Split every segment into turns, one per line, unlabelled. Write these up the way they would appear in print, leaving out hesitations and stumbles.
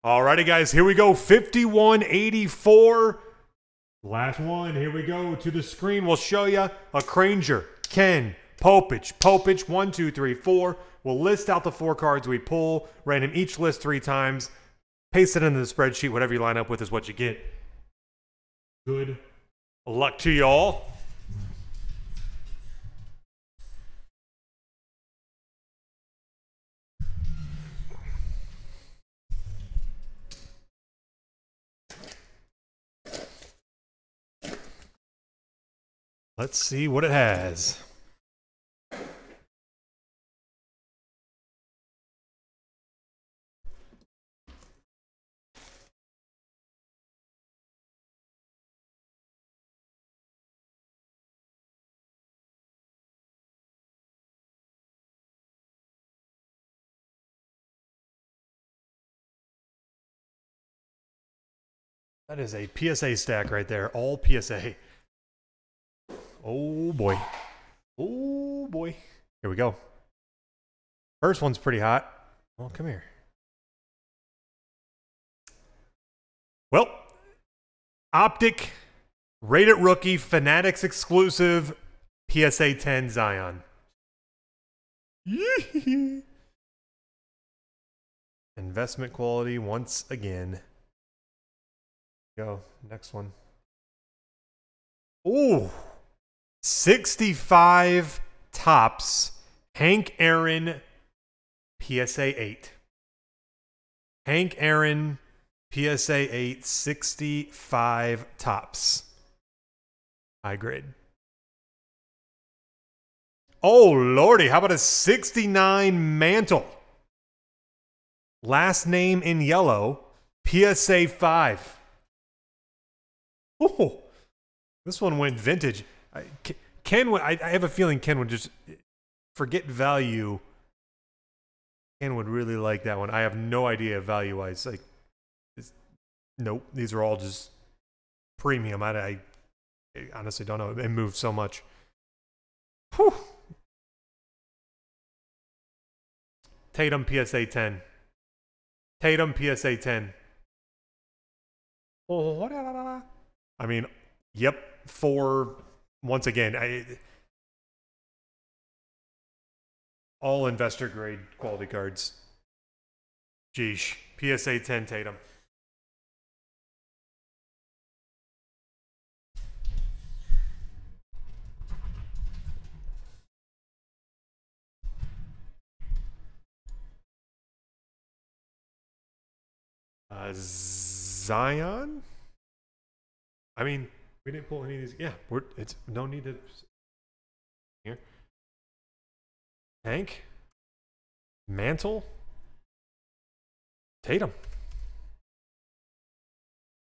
Alrighty, guys, here we go. 5184. Last one. Here we go. To the screen, we'll show you a Kranger, Ken, Popich, 1, 2, 3, 4. We'll list out the 4 cards we pull, random each list 3 times, paste it into the spreadsheet. Whatever you line up with is what you get. Good luck to y'all. Let's see what it has. That is a PSA stack right there. All PSA. Oh boy. Oh boy. Here we go. First one's pretty hot. Well, come here. Well, Optic, Rated Rookie, Fanatics exclusive, PSA 10 Zion. Investment quality once again. Go. Next one. Ooh. 65 tops. Hank Aaron, PSA 8. Hank Aaron, PSA 8, 65 tops. High grade. Oh, lordy. How about a 69 Mantle? Last name in yellow, PSA 5. Oh, this one went vintage. Ken would, I have a feeling Ken would just forget value. Ken would really like that one. I have no idea value-wise. Like, nope, these are all just premium. I honestly don't know. They move so much. Whew. Tatum PSA 10. Tatum PSA 10. Oh, I mean, yep, 4. Once again, all investor grade quality cards. Geesh. PSA 10 Tatum. Zion? I mean, we didn't pull any of these. Yeah, it's no need to. Here. Hank. Mantle. Tatum.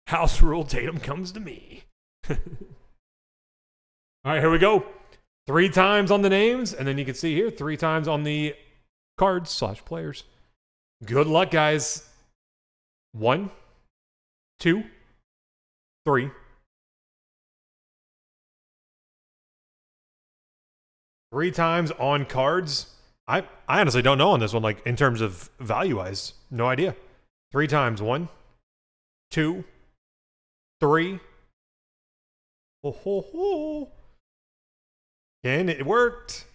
House rule, Tatum comes to me. All right, here we go. 3 times on the names, and then you can see here 3 times on the cards / players. Good luck, guys. 1, 2, 3. 3 times on cards. I honestly don't know on this one, like in terms of value-wise. No idea. 3 times. 1, 2, 3. Oh, ho, ho. And it worked.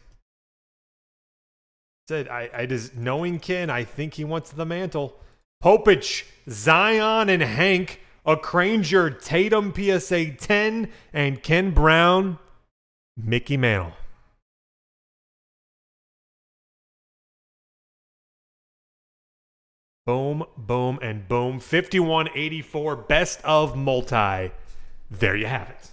Said I just knowing Ken, I think he wants the Mantle. Popich, Zion, and Hank. A Kranger, Tatum PSA 10, and Ken Brown, Mickey Mantle. Boom, boom, and boom. 5184, best of multi. There you have it.